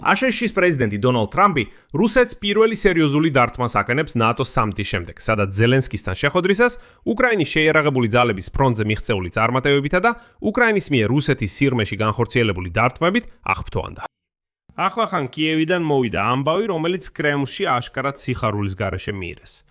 აშშ-ის პრეზიდენტი დონალდ ტრამპი რუსეთს პირველი სერიოზული დარტყმას აკენებს ნატოს სამიტის შემდეგ, სადაც ზელენსკისთან შეხვედრისას უკრაინის შეიარაღებული ძალების ფრონტზე მიღწეული წარმატებებითა და უკრაინის მიერ რუსეთის სიღრმეში განხორციელებული დარტყმებით აღფრთოვანდა. ახლახან კიევიდან მოვიდა ამბავი, რომელიც კრემლში აშკარად სიხარულის გარეშე მიირეს.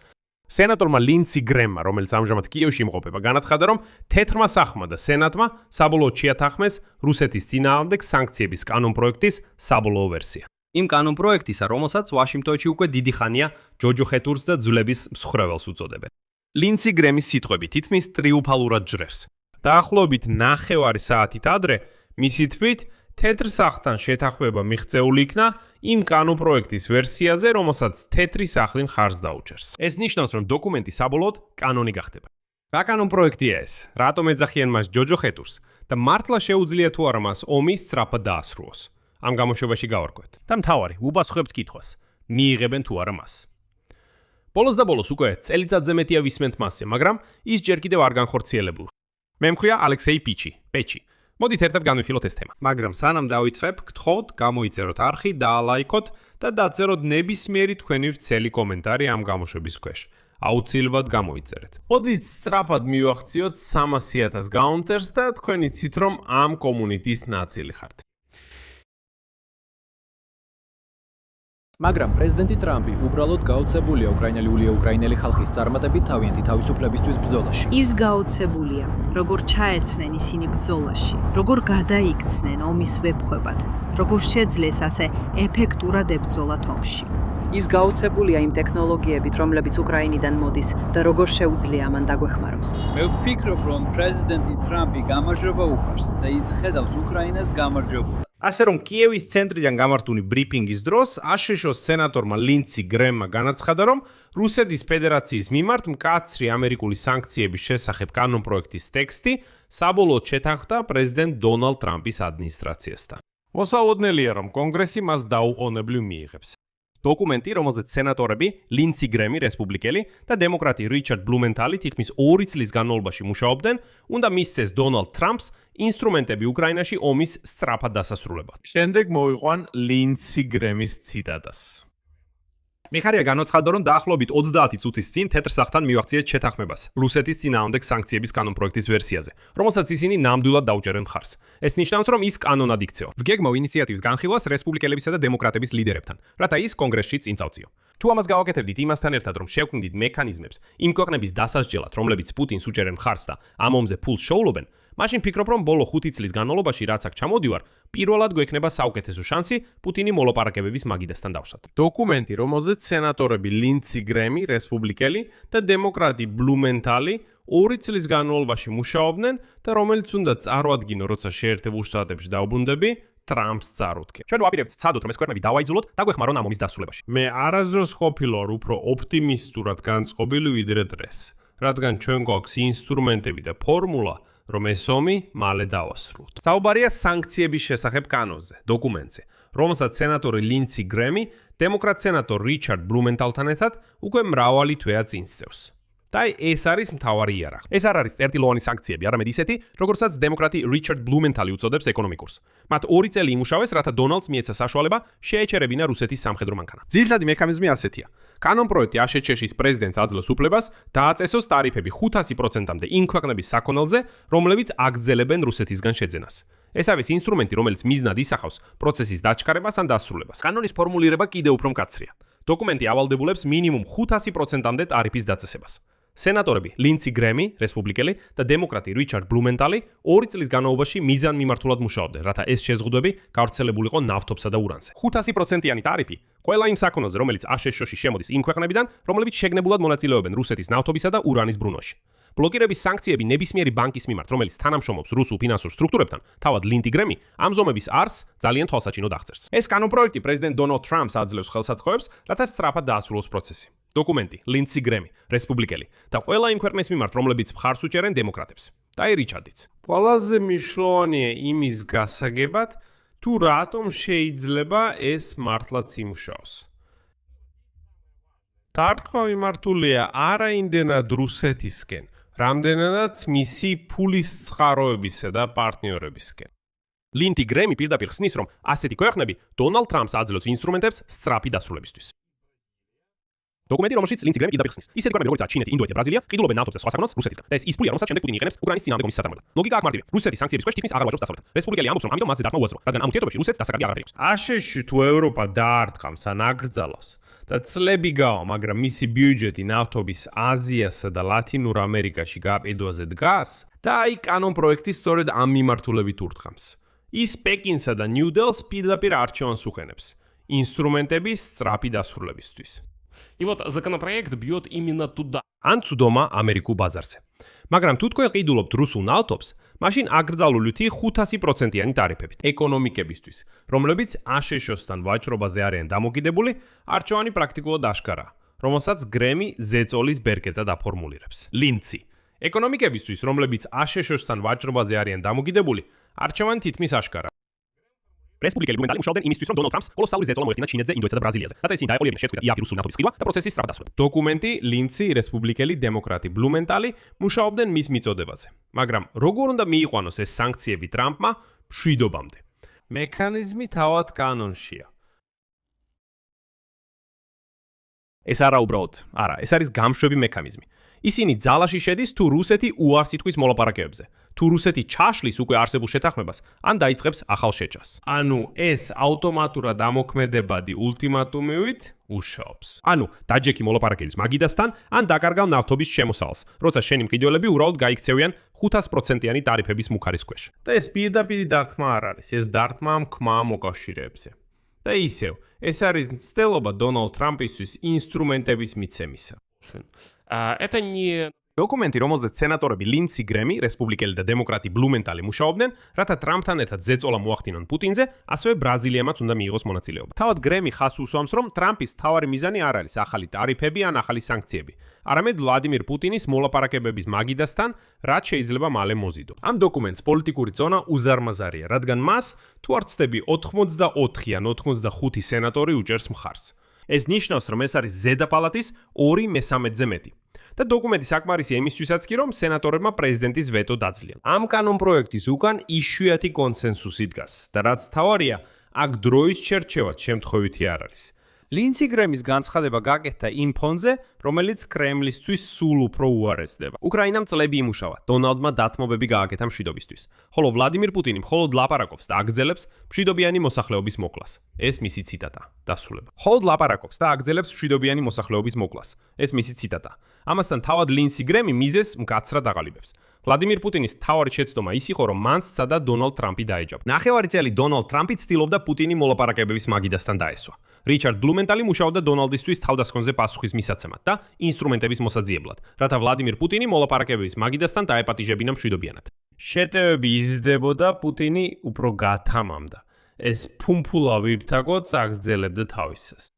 სენატორმა ლინცი გრემმა, რომელიც ამჟამად კიევში იმყოფება, განაცხადა, რომ თეთრმა სახმა და სენატმა საბოლოოდ შეათანხმეს რუსეთის წინააღმდეგ სანქციების კანონპროექტის საბოლოო ვერსია. იმ კანონპროექტისა, რომელსაც ვაშინგტონში უკვე დიდი ხანია ჯოჯოხეთურს და ძვლების მსხვერპელს უწოდებენ. ლინცი გრემის სიტყვები თითქმის ტრიუმფალურად ჯრევს. დაახლოებით 9 საათით ადრე, მისი თქმით, თეთრ სახლთან შეთანხმება მიღწეული იქნა იმ კანონპროექტის ვერსიაზე, რომელსაც თეთრი სახლი მხარს დაუჭერს. ეს ნიშნავს, რომ დოკუმენტი საბოლოოდ კანონი გახდება. რა კანონპროექტია ეს? რატომ ეძახიან მას ჯოჯოხეთურს და მართლა შეუძლია თუ არა მას ომი სწრაფად დაასრულოს? ამ გამოშვებაში გავარკვევთ. და მთავარი, უპასუხებთ კითხვას: მიიღებენ თუ არა მას? ბოლოს და ბოლოს უკვე წელიწადზე მეტია ვისმენთ მასზე, მაგრამ ის ჯერ კიდევ არ განხორციელებულა. მე მქვია ალექსეი პეჩი. მოდით ერთად განვიხილოთ ეს თემა. მაგრამ სანამ დავითვებ, გთხოვთ გამოიწეროთ არხი, დაალაიქოთ და დაწეროთ ნებისმიერი თქვენი ვრცელი კომენტარი ამ გამოშვების ქვეშ. აუცილებლად გამოიწერეთ. მოდით სწრაფად მივახციოთ 300,000 გაუნტერს და თქვენ იცით, რომ ამ კომუნიტის ნაწილი ხართ. მაგრამ პრეზიდენტი ტრამპი უბრალოდ გაოცებულია უკრაინელი ხალხის წარმატებით თავიანთი თავისუფლებისთვის ბრძოლაში. ის გაოცებულია, როგორ ჩაერთნენ ისინი ბრძოლაში, როგორ გადაიქცნენ ომის ვეფხვებად, როგორ შეძლეს ასე ეფექტურად ებრძოლათ ომში. ის გაოცებულია იმ ტექნოლოგიებით, რომლებიც უკრაინიდან მოდის და როგორ შეუძლია ამან დაგვეხმაროს. მე ვფიქრობ, რომ პრეზიდენტი ტრამპი გამარჯვება უყარს და ის ხედავს უკრაინას გამარჯვებულად. ასე რომ კიევის ცენტრიდან გამართული ბრიფინგის დროს აშშ-ოს სენატორმა ლინცი გრემმა განაცხადა, რომ რუსეთის ფედერაციის მიმართ მკაცრი ამერიკული სანქციების შესახებ კანონპროექტის ტექსტი საბოლოოდ შეთანხმდა პრეზიდენტ დონალდ ტრამპის ადმინისტრაციასთან. მოსაოდნელია, რომ კონგრესი მას დაუყოვნებლივ მიიღებს. დოკუმენტი, რომელზეც სენატორები ლინცი გრემი, რესპუბლიკელი და დემოკრატი რიჩარდ ბლუმენთალი თითქმის 2 წლის განმავლობაში მუშაობდნენ, უნდა მისცეს დონალდ ტრამპს ინსტრუმენტები უკრაინაში ომის სწრაფად დასასრულებლად. შემდეგ მოვიყვან ლინცი გრემის ციტატას. მიხარია განაცხადა, რომ დაახლოებით 30 წუთის წინ თეთრ სახლთან მივახციეს შეთანხმებას რუსეთის წინააღმდეგ სანქციების კანონპროექტის ვერსიაზე, რომელსაც ისინი ნამდვილად დაუჭერენ მხარს. ეს ნიშნავს, რომ ის კანონად იქცევა. ვგეგმავ ინიციატივის განხილვას რესპუბლიკელებისა და დემოკრატების ლიდერებთან, რათა ის კონგრესში წინ წავწიო. თუ ამას გავაკეთებდით იმასთან ერთად, რომ შევქმნით მექანიზმებს იმ ქვეყნების დასასჯელად, რომლებიც პუტინს უჭერენ მხარს და ამ ომზე ფულს შოულობენ, მაშინ ფიქრობ, რომ ბოლო 5 წლის განმავლობაში, რაც აქ ჩამოდივარ, პირველად გვექნება საუკეთესო შანსი პუტინი მოლაპარაკებების მაგიდასთან დავშოთ. დოკუმენტი, რომელზეც სენატორები ლინცი გრემი, რესპუბლიკელი და დემოკრატი ბლუმენთალი 2 წლის განმავლობაში მუშაობდნენ და რომელიც უნდა წარვადგინო, როცა შეერთებულ შტატებში დაუბრუნდები, ტრამპს წარუდგენ. ჩვენ ვაპირებთ ცადოთ, რომ ეს ქვეყნები დავაიძულოთ და გვეხმარონ ამ ომის დასრულებაში. მე არასდროს ყოფილვარ უფრო ოპტიმისტურად განწყობილი ვიდრე დღეს, რადგან ჩვენ გვაქვს ინსტრუმენტები და ფორმულა, რომ ეს ომი მალე დავასრულოთ. საუბარია სანქციების შესახებ კანონზე, დოკუმენტზე, რომელსაც სენატორი ლინცი გრემი, დემოკრატ სენატორ რიჩარდ ბლუმენთალთან ერთად უკვე მრავალი თვეა წინ სწევს. და ეს არის მთავარი იარაღი. ეს არ არის წერტილოვანი სანქციები, არამედ ისეთი, როგორცაც დემოკრატი რიჩარდ ბლუმენთალი უწოდებს ეკონომიკურს. მათ 2 წელი იმუშავეს, რათა დონალდს მიეცა საშუალება შეეჩერებინა რუსეთის სამხედრო მანქანა. ძირითადი მექანიზმი ასეთია. კანონპროექტი აშშ-ის პრეზიდენტს აძლევს უფლებას დააწესოს ტარიფები 500%-მდე იმ ქვეყნების საქონელზე, რომლებიც აგრძელებენ რუსეთისგან შეძენას. ეს არის ინსტრუმენტი, რომელიც მიზნად ისახავს პროცესის დაჩქარებას ან დასრულებას. კანონის ფორმულირება კიდევ უფრო მკაცრია. დოკუმენტი ავალდებულებს მინიმუმ 500%-მდე ტარიფის დაწესებას. სენატორები ლინცი გრემი, რესპუბლიკელი და დემოკრატი რიჩარდ ბლუმენთალი 2 წლის განმავლობაში მიზანმიმართულად მუშაობდნენ, რათა ეს შეზღუდვები გავრცელებულიყო ნავთობსა და ურანზე. 500%-იანი ტარიფი ყველა იმ საქონელზე, რომელიც აშშ-ში შემოდის იმ ქვეყნებიდან, რომლებიც შეგნებულად მონაწილეობენ რუსეთის ნავთობისა და ურანის ბრუნვაში. ბლოკირების სანქციები ნებისმიერი ბანკის მიმართ, რომელიც თანამშრომლობს რუსულ ფინანსურ სტრუქტურებთან, თავად ლინცი გრემი, ამ ზომების არსს ძალიან თვალსაჩინოდ აღწერს. ეს კანონპროექტი პრეზიდენტ დონალდ ტრამპს აძლევს ხელსაწყოებს, რათა სწრაფად დაასრულოს პროცესი. დოკუმენტი ლინცი გრემი, რესპუბლიკელი და ყველა იმ ქვეყნის მიმართ, რომლებიც მხარს უჭერენ დემოკრატებს. და რიჩარდიც. ყველაზე მნიშვნელოვანია იმის გასაგებად, თუ რატომ შეიძლება ეს მართლაც იმუშაოს. დარტყმა მიმართულია არა იმდენად რუსეთისკენ, რამდენადაც მისი ფულის წყაროებისა და პარტნიორებისკენ. ლინთი გრემი პირდაპირ ხსნის, რომ ასეთი ქვეყნები დონალდ ტრამპს აძლევს ინსტრუმენტებს სწრაფი დასრულებისთვის. დოკუმენტი, რომელშიც ლინთი გრემი პირდაპირ ხსნის. ისეთი ქვეყნები, როგორიცაა ჩინეთი, ინდოეთი და ბრაზილია, ყიდულობენ ნავთობს და სხვა საგნოს რუსეთისგან. და ეს ის ფულია, რომელსაც შემდეგ პუტინი იყენებს უკრაინის წინააღმდეგ ომის საწარმოებლად. ლოგიკა აქ მარტივია. რუსეთის სანქციების ქვეშ თითქმის აღარ ვაჭრობს დასავლეთ. რესპუბლიკელი ამბობს, რომ ამიტომ მასზე დარტყმა უაზრო, რადგან ამ ურთიერთობებში რუსეთს დასაკარგი აღარ აქვს. აშშ თუ ევროპა დაარტყამს ან აკრძალავს და წლები გავა, მაგრამ მისი ბიუჯეტი ნავთობის აზიასა და ლათინურ ამერიკაში გაყიდვაზე დგას და აი კანონ პროექტი სწორედ ამ მიმართულებით ურტყამს. ის პეკინსა და ნიუ-დელს პირდაპირ არჩევანს უხენებს ინსტრუმენტების სწრაფი დასრულებისთვის. И вот законопроект бьет именно туда. ან წვდომა ამერიკულ ბაზარზე. მაგრამ თუ თქვენ ყიდულობთ რუსულ ნავთობს, მაშინ აკრძალულითი 500%-იანი ტარიფებით ეკონომიკებისთვის, რომლებიც აშშ-სთან ვაჭრობაზე არიან დამოკიდებული, არჩევანი პრაქტიკულად აშკარაა, რომელსაც გრემი ზეწოლის ბერკეტად აფორმულირებს. ლინცი. ეკონომიკებისთვის, რომლებიც აშშ-სთან ვაჭრობაზე არიან დამოკიდებული, არჩევანი თითქმის აშკარაა. რესპუბლიკელი ბლუმენტალი მუშაობდნენ იმისთვის, რომ დონალდ ტრამპს კოლოსალური ზეწოლა მოეხდინა ჩინეთზე, ინდოეთსა და ბრაზილიაზე. რათა ისინი დაეყოლიებდნენ შეწყვიტა იაფი რუსული ნავთობის ყიდვა და პროცესის სწრაფ დასრულება. დოკუმენტი, ლინცი, რესპუბლიკელი, დემოკრატი, ბლუმენტალი მუშაობდნენ მის მიწოდებაზე. მაგრამ როგორ უნდა მიიყვანოს ეს სანქციები ტრამპმა მშვიდობამდე? მექანიზმი თავად კანონშია. ეს არა უბრალოდ, არა, ეს არის გამშვები მექანიზმი. ისინი ძალაში შედის თუ რუსეთი უარს ითქვის მოლაპარაკებებზე, თუ რუსეთი ჩაშლის უკვე არსებულ შეთანხმებას, ან დაიწყებს ახალ შეჭას. ანუ ეს ავტომატურად ამოქმედებადი ულტიმატუმივით უშაობს. ანუ დაჯექი მოლაპარაკების მაგიდასთან, ან დაკარგავ ნავთობის შემოსავალს, როცა შენი მყიდველები უბრალოდ გაიქცევიან 500%-იანი ტარიფების მუხარის ქვეშ. და ეს პირდაპირი დარტყმა არ არის, ეს დარტყმა მქმა მოკავშირეებზე. და ისევ, ეს არის ცდელობა დონალდ ტრამპისთვის ინსტრუმენტების მიცემისა. Это не დოკუმენტი, რომელზეც სენატორები ლინცი გრემი, რესპუბლიკელი და დემოკრატი ბლუმენტალი მუშაობდნენ, რათა ტრამპთან ერთად ზეწოლა მოახდინონ პუტინზე, ასევე ბრაზილიამაც უნდა მიიღოს მონაწილეობა. თავად გრემი ხაზს უსვამს, რომ ტრამპის მთავარი მიზანი არ არის ახალი ტარიფები ან ახალი სანქციები, არამედ ვლადიმირ პუტინის მოლაპარაკებების მაგიდასთან, რაც შეიძლება მალე მოზიდო. ამ დოკუმენტს პოლიტიკური ზონა უზარმაზარია, რადგან მას თუ არ ვცდები 84 ან 85 სენატორი უჭერს მხარს. ეს ნიშნავს, რომ ეს არის ზედა პალატის 2/3-ზე მეტი. და დოკუმენტი საკმარისია იმისთვისაც კი, რომ სენატორებმა პრეზიდენტის ვეტო დაძლიან. ამ კანონ პროექტის უკან იშვიათი კონსენსუსი დგას და რაც თავარია, აქ დროის შერჩევაც შემთხვევითი არ არის. ლინცი გრემის განცხადება გაკეთდა იმ ფონზე, რომელიც კრემლისთვის სულ უფრო უარესდება. უკრაინამ წლები იმუშავა, დონალდმა დათმობები გააკეთა მშვიდობისთვის, ხოლო ვლადიმირ პუტინი მხოლოდ ლაპარაკობს და აგრძელებს მშვიდობიანი მოსახლეობის მოკლას. ეს მისი ციტატა. დასრულება. მხოლოდ ლაპარაკობს და აგრძელებს მშვიდობიანი მოსახლეობის მოკლას. ეს მისი ციტატა. ამასთან თავად ლინცი გრემი მიზეს მკაცრად აღალიბებს. ვლადიმირ პუტინის თავარი შეცდომა ის იყო, რომ მან სცადა დონალდ ტრამპი დაეჯაბა. ნახევარი წელი დონალდ ტრამპი ცდილობდა პუტინი მოლაპარაკებების მაგიდასთან დაესვა. რიჩარდ ბლუმენტალი მუშაობდა დონალდისთვის თავდასხმაზე პასუხის მისაცემად და ინსტრუმენტების მოსაძიებლად, რათა ვლადიმირ პუტინი მოლაპარაკებების მაგიდასთან დაეპატიჟებინა მშვიდობიანად. შეტევები იზრდებოდა, პუტინი უფრო გათამამდა. ეს ფუმფულა ვირთაგო წაგრძელებდა თავისას.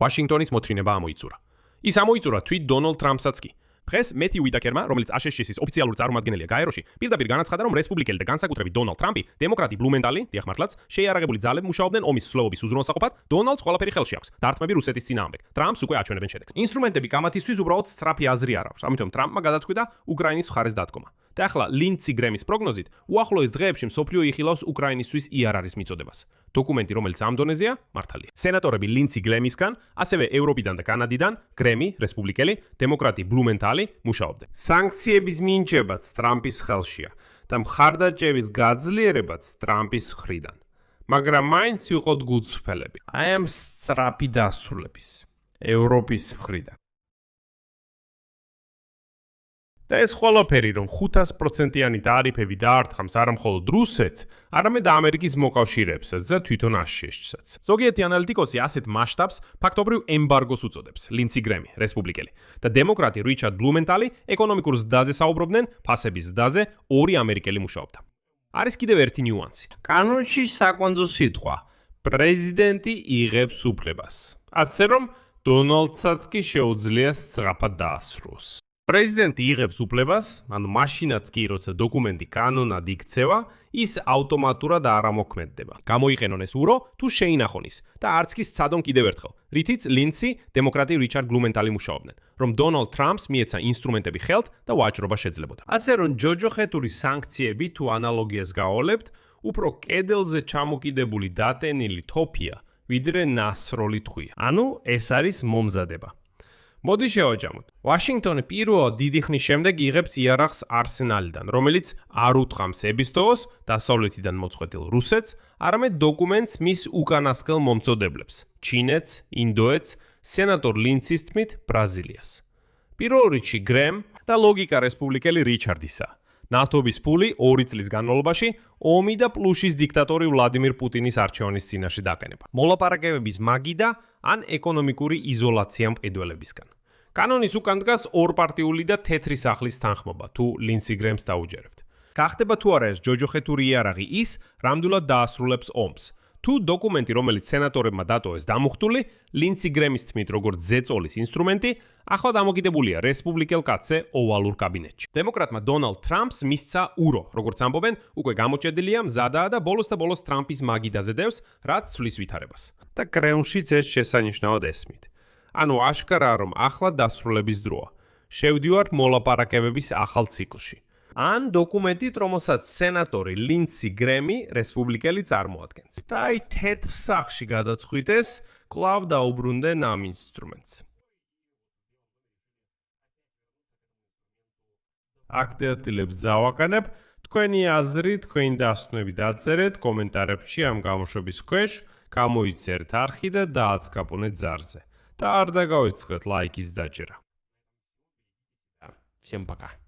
ვაშინგტონის მოთხრინება ამოიწურა. ის ამოიწურა თვით დონალდ ტრამპსაც კი. დღეს მეთიუ უიტაკერმა, რომელიც აშშ-ის ოფიციალური წარმომადგენელია გაეროში, პირდაპირ განაცხადა, რომ რესპუბლიკელი და განსაკუთრებით დონალდ ტრამპი, დემოკრატი ბლუმენტალი, დიახ მართლაც, შეიარაღებული ძალები მუშაობდნენ ომის სვლეობის უზრუნველსაყოფად, დონალდს ყველაფერი ხელში აქვს. დარტყმები რუსეთის წინააღმდეგ. ტრამპს უკვე აჩვენებენ შედეგს. ინსტრუმენტები კამათისთვის უბრალოდ სწრაფი აზრი არ აქვს. ამიტომ ტრამპმა გადაწყვიტა უკრაინის მხარეს დადგომა. და ახლა ლინცი გრემის პროგნოზით, უახლოეს დღეებში მსოფლიო იხილავს უკრაინისთვის იარარის მიწოდებას. დოკუმენტი, რომელიც ამ დონეზეა, მართალია. სენატორები ლინცი გრემისგან, ასევე ევროპიდან და კანადიდან, გრემი, რესპუბლიკელი, დემოკრატი ბლუმენტალი მუშაობდნენ. სანქციების მინიჭებაც ტრამპის ხელშია და მხარდაჭერის გაძლიერებაც ტრამპის მხრიდან. მაგრამ მაინც ვიყოთ გულწრფელები. აი ამ სწრაფი დასრულების ევროპის მხრიდან. და ეს ყველაფერი, რომ 500%-იანი ტარიფები დაარტყამს არა მხოლოდ რუსეთს, არამედ ამერიკის მოკავშირეებსაც და თვითონ აშშ-საც. ზოგიერთი ანალიტიკოსი ასეთ მასშტაბს ფაქტობრივ ემბარგოს უწოდებს. ლინცი გრემი, რესპუბლიკელი და დემოკრატი რიჩარდ ბლუმენტალი ეკონომიკურ ზრდაზე საუბრობდნენ, ფასების ზრდაზე 2 ამერიკელი მუშაობდა. არის კიდევ ერთი ნიუანსი. კანონში საკვანძო სიტყვა პრეზიდენტი იღებს უფლებას. ასე რომ დონალდსაც კი შეუძლია სწრაფად დაასრულოს. პრეზიდენტი იღებს უფლებას, ანუ მაშინაც კი როცა დოკუმენტი კანონად იქცევა, ის ავტომატურად არ ამოქმედდება. გამოიყენონ ეს ურო თუ შეინახონ ის და არც კი სცადონ კიდევ ერთხელ, რითიც ლინცი, დემოკრატი რიჩარდ ბლუმენტალი მუშაობდნენ, რომ დონალდ ტრამპს მიეცა ინსტრუმენტები ხელთ და ვაჭრობა შეძლებოდა. ასე რომ ჯოჯოხეთური სანქციები თუ ანალოგიას გავავლებთ, უფრო კედელზე ჩამოკიდებული დატენილი თოფია, ვიდრე ნასროლი ტყვია. ანუ ეს არის მომზადება. მოდი შევაჯამოთ. ვაშინგტონი პირველად დიდი ხნის შემდეგ იღებს იარაღს არსენალიდან, რომელიც არ უთხრამს ებისტოოს დასავლეთიდან მოწყვეტილ რუსეთს, არამედ დოკუმენტს მის უკანასკნელ მომწოდებლებს, ჩინეთს, ინდოეთს, სენატორ ლინცის თქმით, ბრაზილიას. პირველ რიგში გრემ და ლოგიკა რესპუბლიკელი რიჩარდისა. ნატოების ფული 2 წლის განმავლობაში ომი და პლუშის დიქტატორი ვლადიმირ პუტინის არჩევანის წინაშე დაყენება. მოლაპარაკებების მაგიდა ან ეკონომიკური იზოლაცია მყიდველებისგან. კანონის უკან დგას ორპარტიული და თეთრი სახლის თანხმობა, თუ ლინცი გრემს დაუჯერებთ. გახდება თუ არა ეს ჯოჯოხეთური იარაღი ის, რამდენად დაასრულებს ომს. თუ დოკუმენტი, რომელიც სენატორებმა დატოვეს დამუხტული, ლინცი გრემის თქმით, როგორც ზეწოლის ინსტრუმენტი, ახლა დამოკიდებულია რესპუბლიკელ კაცზე ოვალურ კაბინეტში. დემოკრატმა დონალდ ტრამპს მისცა ურო, როგორც ამბობენ, უკვე გამოჭედილია, მზადაა და ბოლოს ტრამპის მაგიდაზე დევს, რაც ცვლის ვითარებას. და კრემლშიც ეს შესანიშნავად ესმით. ანუ აშკარაა, რომ ახლა დასრულების დროა. შევდივართ მოლაპარაკებების ახალ ციკლში. ან დოკუმენტით, რომელსაც სენატორი ლინცი გრემი რესპუბლიკელი წარმოადგენს. და აი თეთრ სახში გადაწყვიტეს, კვლავ დაუბრუნდნენ ამ ინსტრუმენტს. აქტიატილებს დავაყენებ, თქვენი აზრი, თქვენი დასკვნები დაწერეთ კომენტარებში ამ გამოშვების ქვეშ, გამოიწერთ არხი და დააცკაპუნეთ ზარზე. და არ დაგავიწყეთ ლაიკის დაჭერა. Всем пока.